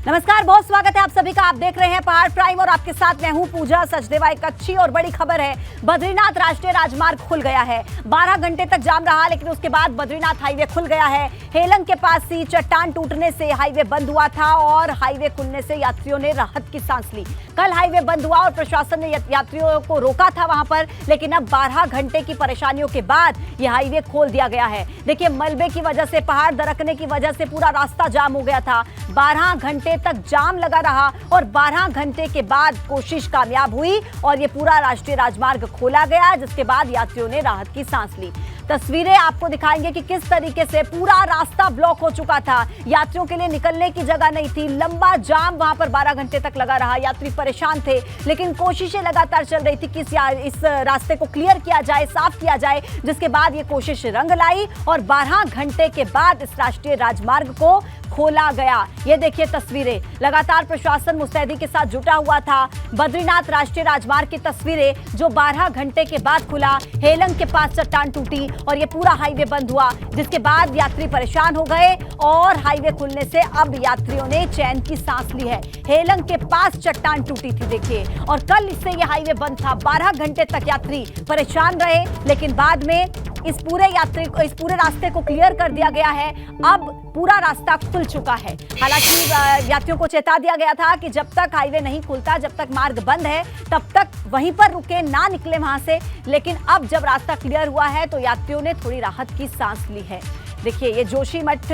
नमस्कार, बहुत स्वागत है आप सभी का। आप देख रहे हैं पहाड़ प्राइम और आपके साथ मैं हूं पूजा सचदेवा। एक अच्छी और बड़ी खबर है, बद्रीनाथ राष्ट्रीय राजमार्ग खुल गया है। 12 घंटे तक जाम रहा, लेकिन उसके बाद बद्रीनाथ हाईवे खुल गया है। हेलंग के पास सी चट्टान टूटने से हाईवे बंद हुआ था और हाईवे खुलने से यात्रियों ने राहत की सांस ली। कल हाईवे बंद हुआ और प्रशासन ने यात्रियों को रोका था वहां पर, लेकिन अब 12 घंटे की परेशानियों के बाद यह हाईवे खोल दिया गया है। देखिए, मलबे की वजह से, पहाड़ दरकने की वजह से पूरा रास्ता जाम हो गया था। 12 घंटे तक जाम लगा रहा और 12 घंटे के बाद कोशिश कामयाब हुई और ये पूरा राष्ट्रीय राजमार्ग खोला गया, जिसके बाद यात्रियों ने राहत की सांस ली। तस्वीरें आपको दिखाएंगे कि किस तरीके से पूरा रास्ता ब्लॉक हो चुका था। यात्रियों के लिए निकलने की जगह नहीं थी। लंबा जाम वहां पर 12 घंटे तक लगा रहा। यात्री परेशान थे, लेकिन कोशिशें लगातार चल रही थी कि इस रास्ते को क्लियर किया जाए, साफ किया जाए, जिसके बाद ये कोशिश रंग लाई और 12 घंटे के बाद इस राष्ट्रीय राजमार्ग को खोला गया। ये देखिए तस्वीरें, लगातार प्रशासन मुस्तैदी के साथ जुटा हुआ था। बद्रीनाथ राष्ट्रीय राजमार्ग की तस्वीरें जो 12 घंटे के बाद खुला। हेलंग के पास चट्टान टूटी और ये पूरा हाईवे बंद हुआ, जिसके बाद यात्री परेशान हो गए और हाईवे खुलने से अब यात्रियों ने चैन की सांस ली है। हेलंग के पास चट्टान टूटी थी, देखिए, और कल इससे ये हाईवे बंद था। 12 घंटे तक यात्री परेशान रहे, लेकिन बाद में इस पूरे रास्ते को क्लियर कर दिया गया है। अब पूरा रास्ता खुल चुका है। हालांकि यात्रियों को चेता दिया गया था कि जब तक हाईवे नहीं खुलता, जब तक मार्ग बंद है, तब तक वहीं पर रुके, ना निकले वहां से। लेकिन अब जब रास्ता क्लियर हुआ है तो यात्रियों ने थोड़ी राहत की सांस ली है। देखिए, ये जोशीमठ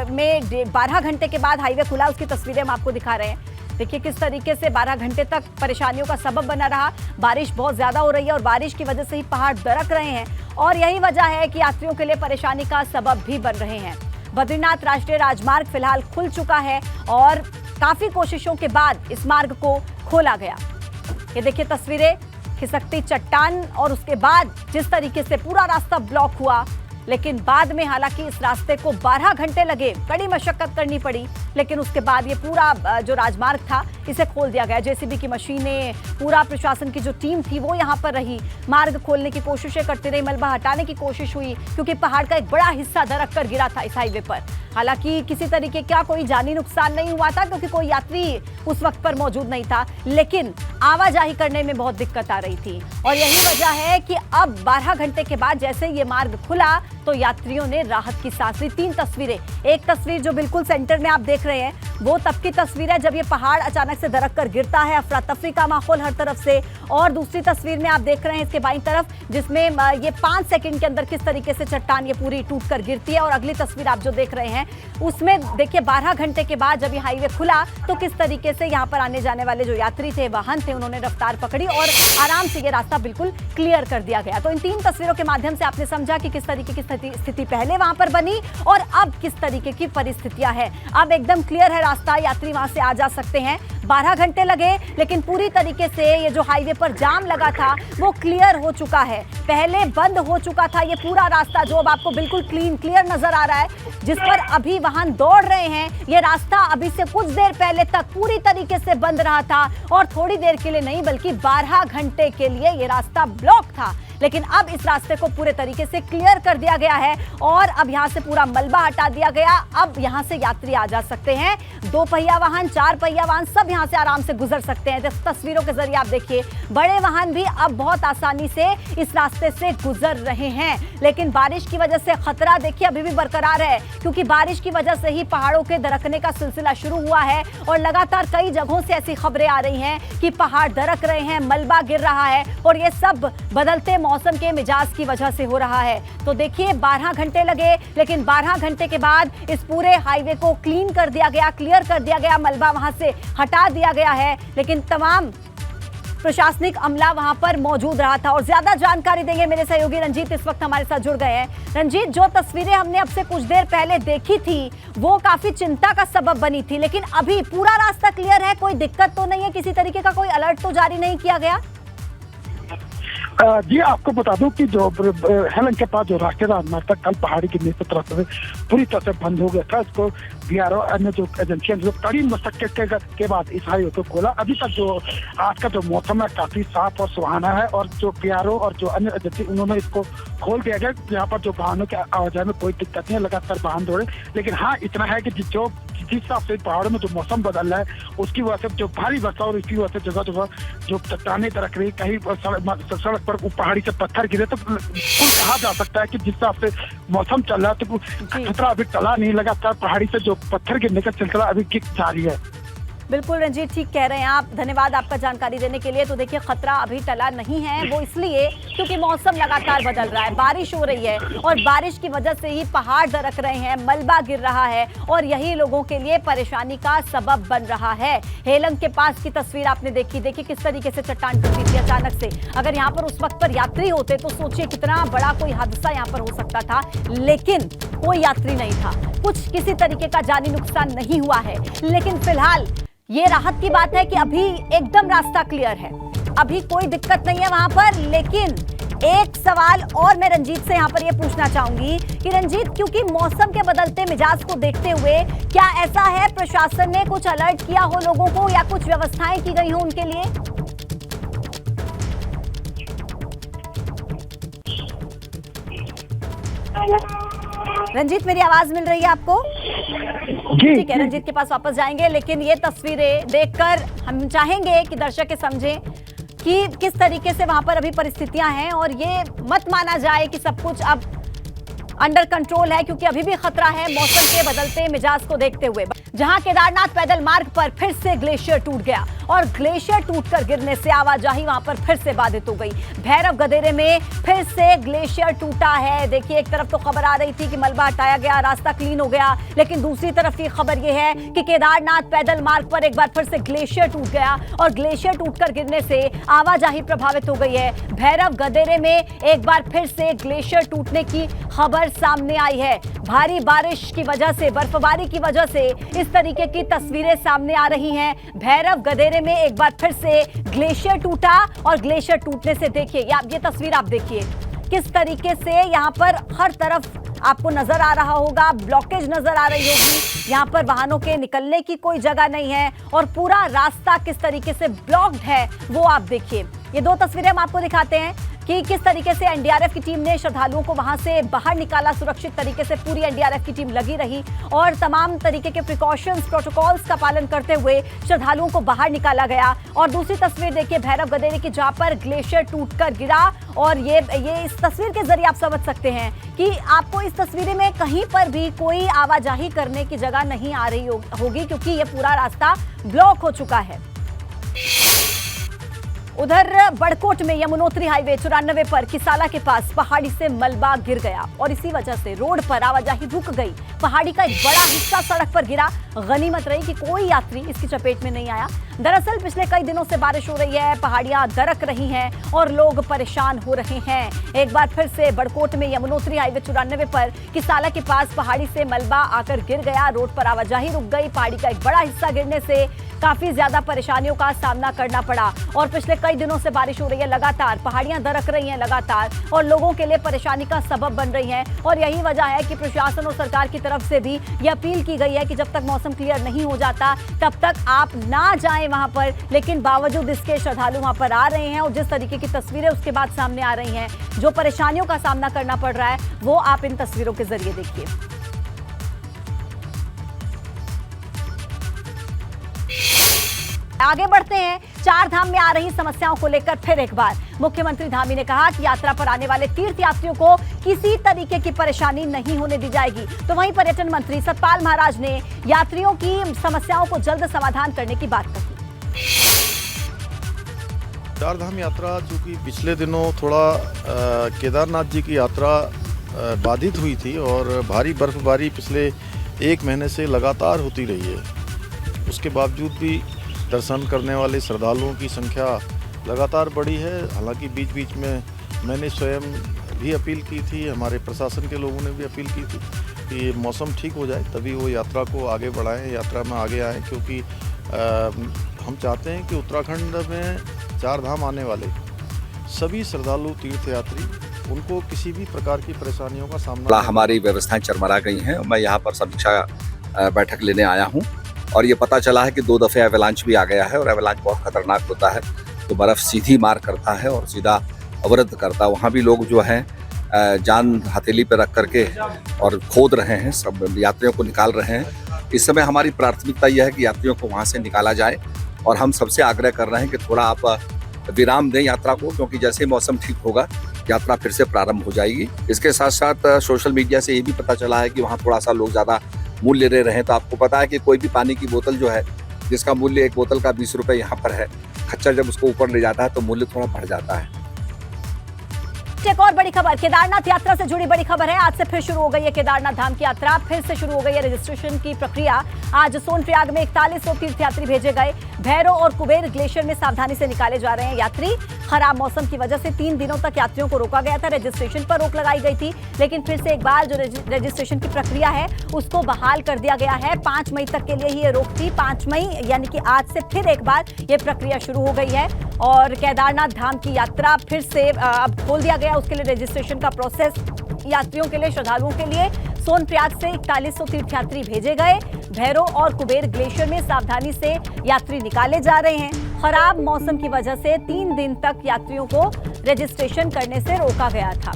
में 12 घंटे के बाद हाईवे खुला, उसकी तस्वीरें हम आपको दिखा रहे हैं। देखिए किस तरीके से 12 घंटे तक परेशानियों का सबब बना रहा। बारिश बहुत ज्यादा हो रही है और बारिश की वजह से ही पहाड़ दरक रहे हैं और यही वजह है कि यात्रियों के लिए परेशानी का सबब भी बन रहे हैं। बद्रीनाथ राष्ट्रीय राजमार्ग फिलहाल खुल चुका है और काफी कोशिशों के बाद इस मार्ग को खोला गया। ये देखिए तस्वीरें, खिसकती चट्टान और उसके बाद जिस तरीके से पूरा रास्ता ब्लॉक हुआ, लेकिन बाद में हालांकि इस रास्ते को 12 घंटे लगे, बड़ी मशक्कत करनी पड़ी, लेकिन उसके बाद ये पूरा जो राजमार्ग था इसे खोल दिया गया। जेसीबी की मशीनें, पूरा प्रशासन की जो टीम थी वो यहाँ पर रही, मार्ग खोलने की कोशिशें करती रही, मलबा हटाने की कोशिश हुई, क्योंकि पहाड़ का एक बड़ा हिस्सा दरक कर गिरा था इस हाईवे पर। हालांकि किसी तरीके का कोई जानी नुकसान नहीं हुआ था, क्योंकि कोई यात्री उस वक्त पर मौजूद नहीं था, लेकिन आवाजाही करने में बहुत दिक्कत आ रही थी और यही वजह है कि अब 12 घंटे के बाद जैसे ये मार्ग खुला तो यात्रियों ने राहत की सांस ली। 3 तस्वीरें, एक तस्वीर जो बिल्कुल सेंटर में आप देख रहे हैं वो तब की तस्वीर है जब ये पहाड़ अचानक से दरक कर गिरता है, अफरा तफरी का माहौल हर तरफ से, और दूसरी तस्वीर में आप देख रहे हैं इसके बाईं तरफ, जिसमें ये 5 सेकंड के अंदर किस तरीके से चट्टान ये पूरी टूट कर गिरती है, और अगली तस्वीर आप जो देख रहे हैं उसमें देखिए 12 घंटे के बाद जब ये हाईवे खुला तो किस तरीके से यहाँ पर आने जाने वाले जो यात्री थे, वाहन थे, उन्होंने रफ्तार पकड़ी और आराम से ये रास्ता बिल्कुल क्लियर कर दिया गया। तो इन 3 तस्वीरों के माध्यम से आपने समझा कि किस तरीके की स्थिति पहले वहां पर बनी और अब किस तरीके की परिस्थितियां हैं। अब एकदम क्लियर है रास्ता, यात्री वहां से आ जा सकते हैं। 12 घंटे लगे, लेकिन पूरी तरीके से ये जो हाईवे पर जाम लगा था वो क्लियर हो चुका है। पहले बंद हो चुका था ये पूरा रास्ता, जो अब आपको बिल्कुल क्लियर नजर आ रहा है, जिस पर अभी वाहन दौड़ रहे हैं। ये रास्ता अभी से कुछ देर पहले तक पूरी तरीके से बंद रहा था और थोड़ी देर के लिए नहीं बल्कि 12 घंटे के लिए ये रास्ता ब्लॉक था, लेकिन अब इस रास्ते को पूरे तरीके से क्लियर कर दिया गया है और अब यहां से पूरा मलबा हटा दिया गया। अब यहां से यात्री आ जा सकते हैं, 2 पहिया वाहन, 4 पहिया वाहन, सब यहां से आराम से गुजर सकते हैं। तस्वीरों के जरिए आप देखिए, बड़े वाहन भी अब बहुत आसानी से इस रास्ते से गुजर रहे हैं, लेकिन बारिश की वजह से खतरा देखिए अभी भी बरकरार है, क्योंकि बारिश की वजह से ही पहाड़ों के दरकने का सिलसिला शुरू हुआ है और लगातार कई जगहों से ऐसी खबरें आ रही हैं कि पहाड़ दरक रहे हैं, मलबा गिर रहा है और ये सब बदलते मौसम के मिजाज की वजह से हो रहा है। तो देखिए 12 घंटे लगे, लेकिन 12 घंटे के बाद इस पूरे हाईवे को क्लीन कर दिया गया, क्लियर कर दिया गया, मलबा वहां से हटा दिया गया है, लेकिन तमाम प्रशासनिक अमला वहां पर मौजूद रहा था। और ज्यादा जानकारी देंगे मेरे सहयोगी रंजीत इस वक्त हमारे साथ जुड़ गए हैं। रंजीत, जो तस्वीरें हमने अब से कुछ देर पहले देखी थी वो काफी चिंता का सबब बनी थी, लेकिन अभी पूरा रास्ता क्लियर है, कोई दिक्कत तो नहीं है, किसी तरीके का कोई अलर्ट तो जारी नहीं किया गया? जी, आपको बता दूं कि जो हेलंग के पास जो राष्ट्रीय राजमार्ग था, कल पहाड़ी गिरने की तरफ से पूरी तरह से बंद हो गया था। इसको बीआरओ अन्य जो एजेंसियां जो कड़ी मशक्कत के बाद इस हाईवे को खोला। अभी तक जो आज का जो मौसम है काफी साफ और सुहाना है और जो बीआरओ और जो अन्य एजेंसी उन्होंने इसको खोल दिया गया। यहाँ पर जो वाहनों के आवाजाही में कोई दिक्कत नहीं है, लगातार वाहन दौड़े। लेकिन हाँ, इतना है कि जो जिस हिसाब से पहाड़ों में जो मौसम बदल रहा है उसकी वजह से जो भारी वर्षा और इसकी वजह से जगह जगह जो चट्टानें दरक रही, कहीं सड़क पर पहाड़ी से पत्थर गिरे, तो कुल कहा जा सकता है कि जिस हिसाब से मौसम चल रहा है तो खतरा अभी टला नहीं, लगातार पहाड़ी से जो पत्थर गिरने का सिलसिला अभी जारी है। बिल्कुल रंजीत, ठीक कह रहे हैं आप, धन्यवाद आपका जानकारी देने के लिए। तो देखिए खतरा अभी टला नहीं है, वो इसलिए क्योंकि मौसम लगातार बदल रहा है, बारिश हो रही है और बारिश की वजह से ही पहाड़ दरक रहे हैं, मलबा गिर रहा है और यही लोगों के लिए परेशानी का सबब बन रहा है। हेलंग के पास की तस्वीर आपने देखी किस तरीके से चट्टान टूटी थी अचानक से। अगर यहाँ पर उस वक्त पर यात्री होते तो सोचिए कितना बड़ा कोई हादसा यहाँ पर हो सकता था, लेकिन कोई यात्री नहीं था, किसी तरीके का जानी नुकसान नहीं हुआ है। लेकिन फिलहाल ये राहत की बात है कि अभी एकदम रास्ता क्लियर है, अभी कोई दिक्कत नहीं है वहां पर। लेकिन एक सवाल और मैं रंजीत से यहां पर ये पूछना चाहूंगी कि रंजीत, क्योंकि मौसम के बदलते मिजाज को देखते हुए क्या ऐसा है प्रशासन ने कुछ अलर्ट किया हो लोगों को या कुछ व्यवस्थाएं की गई हो उनके लिए? रंजीत, मेरी आवाज मिल रही है आपको? ठीक है, रंजीत के पास वापस जाएंगे, लेकिन ये तस्वीरें देखकर हम चाहेंगे कि दर्शक समझें कि किस तरीके से वहां पर अभी परिस्थितियां हैं और ये मत माना जाए कि सब कुछ अब अंडर कंट्रोल है, क्योंकि अभी भी खतरा है मौसम के बदलते मिजाज को देखते हुए। जहां केदारनाथ पैदल मार्ग पर फिर से ग्लेशियर टूट गया और ग्लेशियर टूटकर गिरने से आवाजाही वहां पर फिर से बाधित हो गई। भैरव गदेरे में फिर से ग्लेशियर टूटा है। देखिए, एक तरफ तो खबर आ रही थी कि मलबा हटाया गया, रास्ता क्लीन हो गया, लेकिन दूसरी तरफ ये खबर ये है कि केदारनाथ पैदल मार्ग पर एक बार फिर से ग्लेशियर टूट गया और ग्लेशियर टूटकर गिरने से आवाजाही प्रभावित हो गई है। भैरव गदेरे में एक बार फिर से ग्लेशियर टूटने की खबर सामने आई है। भारी बारिश की वजह से, बर्फबारी की वजह से इस तरीके की तस्वीरें सामने आ रही हैं। भैरव गदेरे में एक बार फिर से ग्लेशियर टूटा और ग्लेशियर टूटने से देखिए, ये तस्वीर आप देखिए किस तरीके से यहाँ पर हर तरफ आपको नजर आ रहा होगा, ब्लॉकेज नजर आ रही होगी। यहाँ पर वाहनों के निकलने की कोई जगह नहीं है और पूरा रास्ता किस तरीके से ब्लॉक्ड है वो आप देखिए। ये दो तस्वीरें हम आपको दिखाते हैं कि किस तरीके से एनडीआरएफ की टीम ने श्रद्धालुओं को वहां से बाहर निकाला। सुरक्षित तरीके से पूरी एनडीआरएफ की टीम लगी रही और तमाम तरीके के प्रिकॉशंस, प्रोटोकॉल्स का पालन करते हुए श्रद्धालुओं को बाहर निकाला गया। और दूसरी तस्वीर देखिए भैरव गदेरे की, जहां पर ग्लेशियर टूटकर गिरा और ये इस तस्वीर के जरिए आप समझ सकते हैं कि आपको इस तस्वीर में कहीं पर भी कोई आवाजाही करने की जगह नहीं आ रही होगी, क्योंकि ये पूरा रास्ता ब्लॉक हो चुका है। उधर बड़कोट में यमुनोत्री हाईवे 94 पर किसाला के पास पहाड़ी से मलबा गिर गया और इसी वजह से रोड पर आवाजाही रुक गई। पहाड़ी का एक बड़ा हिस्सा सड़क पर गिरा। गनीमत रही कि कोई यात्री इसकी चपेट में नहीं आया। दरअसल पिछले कई दिनों से बारिश हो रही है, पहाड़ियां दरक रही हैं और लोग परेशान हो रहे हैं। एक बार फिर से बड़कोट में यमुनोत्री हाईवे 94 पर किसाला के पास पहाड़ी से मलबा आकर गिर गया। रोड पर आवाजाही रुक गई। पहाड़ी का एक बड़ा हिस्सा गिरने से काफी ज्यादा परेशानियों का सामना करना पड़ा और पिछले कई दिनों से बारिश हो रही है लगातार, पहाड़ियां दरक रही हैं लगातार और लोगों के लिए परेशानी का सबब बन रही हैं। और यही वजह है कि प्रशासन और सरकार की तरफ से भी ये अपील की गई है कि जब तक मौसम क्लियर नहीं हो जाता तब तक आप ना जाएं वहां पर। लेकिन बावजूद इसके श्रद्धालु वहां पर आ रहे हैं और जिस तरीके की तस्वीरें उसके बाद सामने आ रही हैं, जो परेशानियों का सामना करना पड़ रहा है, वो आप इन तस्वीरों के जरिए देखिए। आगे बढ़ते हैं। चार धाम में आ रही समस्याओं को लेकर फिर एक बार मुख्यमंत्री धामी ने कहा कि यात्रा पर आने वाले तीर्थ यात्रियों को किसी तरीके की परेशानी नहीं होने दी जाएगी। तो वहीं पर्यटन मंत्री सतपाल महाराज ने यात्रियों की समस्याओं को जल्द समाधान करने की बात कही। चार धाम यात्रा जो कि पिछले दिनों थोड़ा केदारनाथ जी की यात्रा बाधित हुई थी और भारी बर्फबारी पिछले एक महीने से लगातार होती रही है, उसके बावजूद भी दर्शन करने वाले श्रद्धालुओं की संख्या लगातार बढ़ी है। हालांकि बीच बीच में मैंने स्वयं भी अपील की थी, हमारे प्रशासन के लोगों ने भी अपील की थी कि मौसम ठीक हो जाए तभी वो यात्रा को आगे बढ़ाएं, यात्रा में आगे आएं, क्योंकि हम चाहते हैं कि उत्तराखंड में चार धाम आने वाले सभी श्रद्धालु तीर्थयात्री उनको किसी भी प्रकार की परेशानियों का सामना। हमारी व्यवस्थाएं चरमरा गई हैं। मैं यहाँ पर समीक्षा बैठक लेने आया हूँ और ये पता चला है कि 2 दफ़े एवलांच भी आ गया है और एवलांच बहुत खतरनाक होता है। तो बर्फ़ सीधी मार करता है और सीधा अवरुद्ध करता है। वहाँ भी लोग जो हैं जान हथेली पर रख करके और खोद रहे हैं, सब यात्रियों को निकाल रहे हैं इस समय हमारी प्राथमिकता यह है कि यात्रियों को वहाँ से निकाला जाए और हम सबसे आग्रह कर रहे हैं कि थोड़ा आप विराम दें यात्रा को, क्योंकि जैसे ही मौसम ठीक होगा यात्रा फिर से प्रारंभ हो जाएगी। इसके साथ साथ सोशल मीडिया से ये भी पता चला है कि वहाँ थोड़ा सा लोग ज़्यादा मूल्य ले रहे हैं। तो आपको पता है कि कोई भी पानी की बोतल जो है, जिसका मूल्य एक बोतल का 20 रुपये यहाँ पर है, खच्चर जब उसको ऊपर ले जाता है तो मूल्य थोड़ा बढ़ जाता है। एक और बड़ी खबर, केदारनाथ यात्रा से जुड़ी बड़ी खबर है। आज से फिर शुरू हो गई है केदारनाथ धाम की यात्रा, फिर से शुरू हो गई है रजिस्ट्रेशन की प्रक्रिया। आज सोनप्रयाग में 4100 तीर्थयात्री भेजे गए। भैरव और कुबेर ग्लेशियर में सावधानी से निकाले जा रहे हैं यात्री। खराब मौसम की वजह से 3 दिनों तक यात्रियों को रोका गया था, रजिस्ट्रेशन पर रोक लगाई गई थी, लेकिन फिर से एक बार जो रजिस्ट्रेशन की प्रक्रिया है उसको बहाल कर दिया गया है। 5 मई तक के लिए ही ये रोक थी। 5 मई यानी कि आज से फिर एक बार ये प्रक्रिया शुरू हो गई है और केदारनाथ धाम की यात्रा फिर से अब खोल दिया गया। उसके लिए रजिस्ट्रेशन का प्रोसेस यात्रियों के लिए, श्रद्धालुओं के लिए सोनप्रयाग से 4100 तीर्थयात्री भेजे गए। भैरव और कुबेर ग्लेशियर में सावधानी से यात्री निकाले जा रहे हैं। खराब मौसम की वजह से 3 दिन तक यात्रियों को रजिस्ट्रेशन करने से रोका गया था।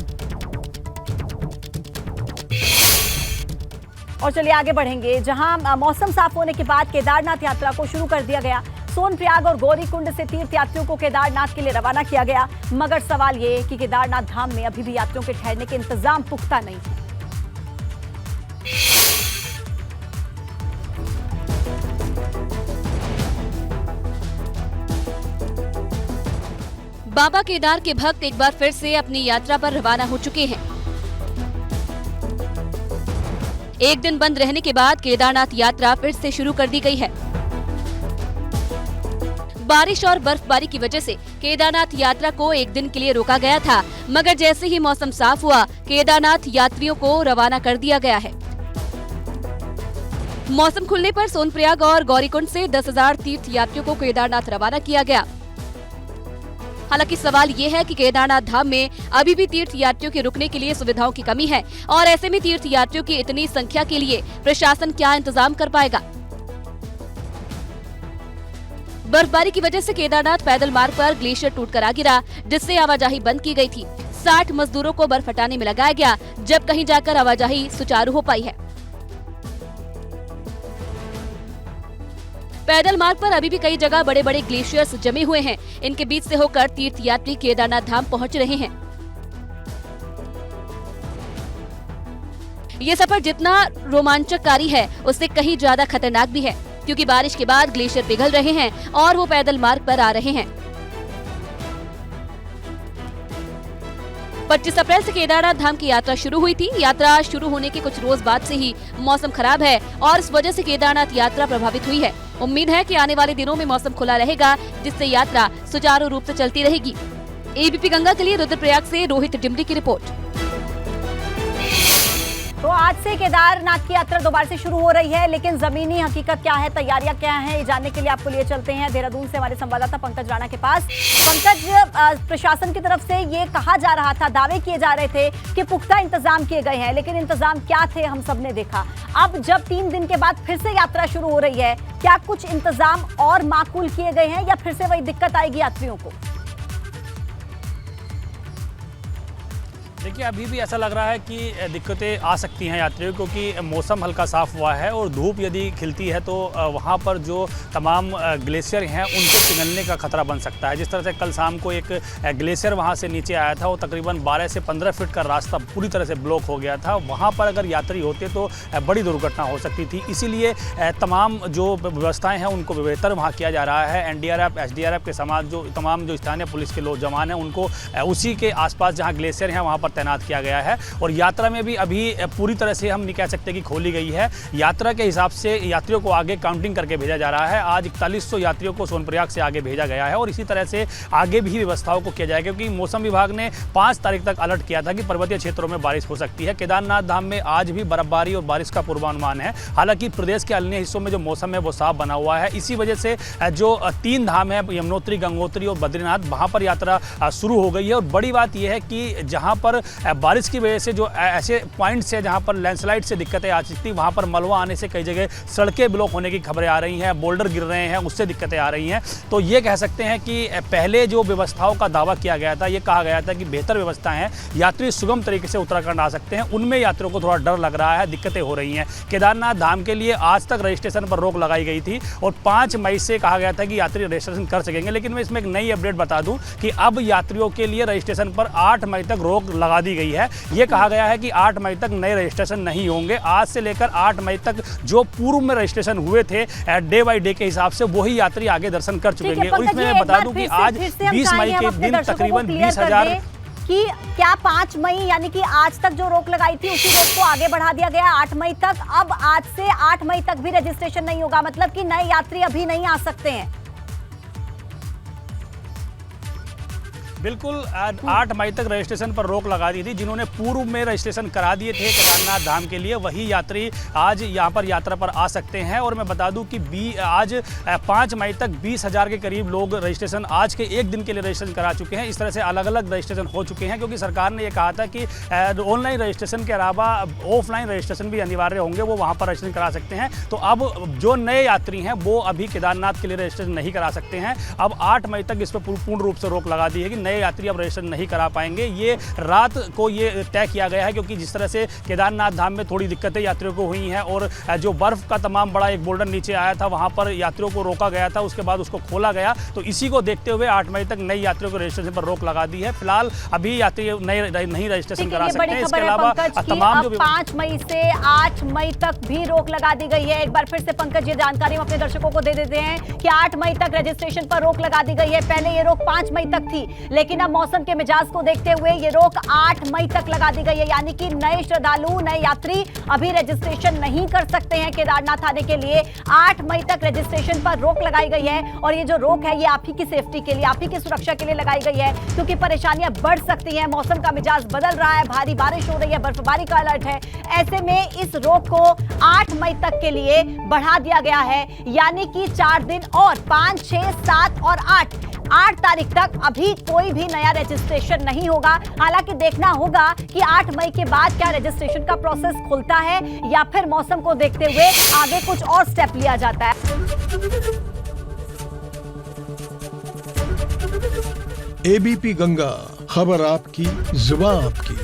और चलिए आगे बढ़ेंगे, जहां मौसम साफ होने के बाद केदारनाथ यात्रा को शुरू कर दिया गया। सोनप्रयाग और गौरीकुंड से तीर्थयात्रियों को केदारनाथ के लिए रवाना किया गया, मगर सवाल ये कि केदारनाथ धाम में अभी भी यात्रियों के ठहरने के इंतजाम पुख्ता नहीं है। बाबा केदार के भक्त एक बार फिर से अपनी यात्रा पर रवाना हो चुके हैं। एक दिन बंद रहने के बाद केदारनाथ यात्रा फिर से शुरू कर दी गई है। बारिश और बर्फबारी की वजह से केदारनाथ यात्रा को एक दिन के लिए रोका गया था, मगर जैसे ही मौसम साफ हुआ केदारनाथ यात्रियों को रवाना कर दिया गया है। मौसम खुलने पर सोनप्रयाग और गौरीकुंड से 10,000 तीर्थयात्रियों को केदारनाथ रवाना किया गया। हालांकि सवाल ये है कि केदारनाथ धाम में अभी भी तीर्थयात्रियों के रुकने के लिए सुविधाओं की कमी है और ऐसे में तीर्थयात्रियों की इतनी संख्या के लिए प्रशासन क्या इंतजाम कर पाएगा। बर्फबारी की वजह से केदारनाथ पैदल मार्ग पर ग्लेशियर टूटकर आ गिरा, जिससे आवाजाही बंद की गई थी। 60 मजदूरों को बर्फ हटाने में लगाया गया, जब कहीं जाकर आवाजाही सुचारू हो पाई है। पैदल मार्ग पर अभी भी कई जगह बड़े बड़े ग्लेशियर्स जमे हुए हैं। इनके बीच से होकर तीर्थयात्री केदारनाथ धाम पहुंच रहे हैं। ये सफर जितना रोमांचकारी है उससे कहीं ज्यादा खतरनाक भी है, क्योंकि बारिश के बाद ग्लेशियर पिघल रहे हैं और वो पैदल मार्ग पर आ रहे हैं। 25 अप्रैल से केदारनाथ धाम की यात्रा शुरू हुई थी। यात्रा शुरू होने के कुछ रोज बाद से ही मौसम खराब है और इस वजह से केदारनाथ यात्रा प्रभावित हुई है। उम्मीद है कि आने वाले दिनों में मौसम खुला रहेगा, जिससे यात्रा सुचारू रूप से चलती रहेगी। एबीपी गंगा के लिए रुद्रप्रयाग से रोहित डिमरी की रिपोर्ट। तो आज से केदारनाथ की यात्रा दोबारा से शुरू हो रही है, लेकिन जमीनी हकीकत क्या है, तैयारियां क्या हैं, ये जानने के लिए आपको लिए चलते हैं देहरादून से हमारे संवाददाता पंकज राणा के पास। पंकज, प्रशासन की तरफ से ये कहा जा रहा था, दावे किए जा रहे थे कि पुख्ता इंतजाम किए गए हैं, लेकिन इंतजाम क्या थे हम सब ने देखा। अब जब 3 दिन के बाद फिर से यात्रा शुरू हो रही है, क्या कुछ इंतजाम और माकूल किए गए हैं या फिर से वही दिक्कत आएगी यात्रियों को? देखिए, अभी भी ऐसा लग रहा है कि दिक्कतें आ सकती हैं यात्रियों को, क्योंकि मौसम हल्का साफ हुआ है और धूप यदि खिलती है तो वहाँ पर जो तमाम ग्लेशियर हैं उनको पिघलने का खतरा बन सकता है। जिस तरह से कल शाम को एक ग्लेशियर वहाँ से नीचे आया था, वो तकरीबन 12 से 15 फीट का रास्ता पूरी तरह से ब्लॉक हो गया था। वहाँ पर अगर यात्री होते तो बड़ी दुर्घटना हो सकती थी। इसीलिए तमाम जो व्यवस्थाएँ हैं उनको बेहतर वहाँ किया जा रहा है। NDRF, SDRF के तमाम जो स्थानीय पुलिस के लोग जवान हैं उनको उसी के आसपास जहाँ ग्लेशियर हैं वहाँ पर तैनात किया गया है। और यात्रा में भी अभी पूरी तरह से हम नहीं कह सकते कि खोली गई है। यात्रा के हिसाब से यात्रियों को आगे काउंटिंग करके भेजा जा रहा है। आज 4100 यात्रियों को सोनप्रयाग से आगे भेजा गया है और इसी तरह से आगे भी व्यवस्थाओं को किया जाएगा, क्योंकि मौसम विभाग ने 5 तारीख तक अलर्ट किया था कि पर्वतीय क्षेत्रों में बारिश हो सकती है। केदारनाथ धाम में आज भी बर्फबारी और बारिश का पूर्वानुमान है। हालांकि प्रदेश के अन्य हिस्सों में जो मौसम है वो साफ बना हुआ है। इसी वजह से जो 3 धाम है, यमुनोत्री, गंगोत्री और बद्रीनाथ, वहाँ पर यात्रा शुरू हो गई है। और बड़ी बात यह है कि जहाँ पर बारिश की वजह से जो ऐसे पॉइंट्स है जहाँ पर लैंडस्लाइड से दिक्कतें आ सकती, वहाँ पर मलबा आने से कई जगह सड़कें ब्लॉक होने की खबरें आ रही हैं, बोल्डर गिर रहे हैं, उससे दिक्कतें आ रही हैं। तो ये कह सकते हैं कि पहले जो व्यवस्थाओं का दावा किया गया था, ये कहा गया था कि बेहतर व्यवस्था है, यात्री सुगम तरीके से उत्तराखंड आ सकते हैं, उनमें यात्रियों को थोड़ा डर लग रहा है, दिक्कतें हो रही हैं। केदारनाथ धाम के लिए आज तक रजिस्ट्रेशन पर रोक लगाई गई थी और 5 मई से कहा गया था कि यात्री रजिस्ट्रेशन कर सकेंगे, लेकिन मैं इसमें एक नई अपडेट बता दूं कि अब यात्रियों के लिए रजिस्ट्रेशन पर 8 मई तक रोक लगा दी गई है। ये कहा गया है कि 8 मई तक नए रजिस्ट्रेशन नहीं होंगे। आज से लेकर 8 मई तक जो पूर्व में रजिस्ट्रेशन हुए थे डे बाई डे के हिसाब से वही यात्री आगे दर्शन कर चुकेंगे। और इसमें मैं बता दूं कि आज 20 मई के दिन तकरीबन 20,000 कि क्या 5 मई यानी कि आज तक जो रोक लगाई थी उसी रोक को आगे बढ़ा दिया गया 8 मई तक। अब आज से 8 मई तक भी रजिस्ट्रेशन नहीं होगा, मतलब कि नए यात्री अभी नहीं आ सकते हैं। बिल्कुल 8 मई तक रजिस्ट्रेशन पर रोक लगा दी थी। जिन्होंने पूर्व में रजिस्ट्रेशन करा दिए थे केदारनाथ धाम के लिए, वही यात्री आज यहाँ पर यात्रा पर आ सकते हैं। और मैं बता दूं कि आज 5 मई तक 20,000 के करीब लोग रजिस्ट्रेशन आज के एक दिन के लिए रजिस्ट्रेशन करा चुके हैं। इस तरह से अलग अलग रजिस्ट्रेशन हो चुके हैं, क्योंकि सरकार ने ये कहा था कि ऑनलाइन रजिस्ट्रेशन के अलावा ऑफलाइन रजिस्ट्रेशन भी अनिवार्य होंगे, वो वहाँ पर रजिस्ट्रेशन करा सकते हैं। तो अब जो नए यात्री हैं वो अभी केदारनाथ के लिए रजिस्ट्रेशन नहीं करा सकते हैं। अब 8 मई तक इस पर पूर्ण रूप से रोक लगा दी है कि नए यात्री अब रजिस्ट्रेशन नहीं करा पाएंगे। ये रात को ये तय किया गया है, क्योंकि जिस तरह से केदारनाथ धाम में थोड़ी दिक्कतें यात्रियों को हुई हैं और जो बर्फ का तमाम बड़ा एक बोल्डर नीचे आया था, वहां पर यात्रियों को रोका गया था, उसके बाद उसको खोला गया। तो इसी को देखते हुए 8 मई तक नई यात्रियों को रजिस्ट्रेशन पर रोक लगा दी है। फिलहाल अभी यात्री नहीं रजिस्ट्रेशन करा सकते हैं। इसके अलावा तमाम जो 5 मई से 8 मई तक भी रोक लगा दी गई है। एक बार फिर से पंकज ये जानकारी हम अपने दर्शकों को दे देते हैं कि 8 मई तक रजिस्ट्रेशन पर रोक लगा दी गई है। पहले ये रोक 5 मई तक थी, लेकिन अब मौसम के मिजाज को देखते हुए ये रोक 8 मई तक लगा दी गई है। यानी कि नए श्रद्धालु, नए यात्री अभी रजिस्ट्रेशन नहीं कर सकते हैं केदारनाथ आने के लिए। 8 मई तक रजिस्ट्रेशन पर रोक लगाई गई है और ये जो रोक है ये आप ही की सेफ्टी के लिए, आप ही की सुरक्षा के लिए लगाई गई है, क्योंकि परेशानियां बढ़ सकती हैं। मौसम का मिजाज बदल रहा है, भारी बारिश हो रही है, बर्फबारी का अलर्ट है। ऐसे में इस रोक को 8 मई तक के लिए बढ़ा दिया गया है, यानी कि 4 दिन और 5, 6, 7 और 8 तारीख तक अभी कोई भी नया रजिस्ट्रेशन नहीं होगा। हालांकि देखना होगा कि 8 मई के बाद क्या रजिस्ट्रेशन का प्रोसेस खुलता है या फिर मौसम को देखते हुए आगे कुछ और स्टेप लिया जाता है। एबीपी गंगा, खबर आपकी, जुबान आपकी।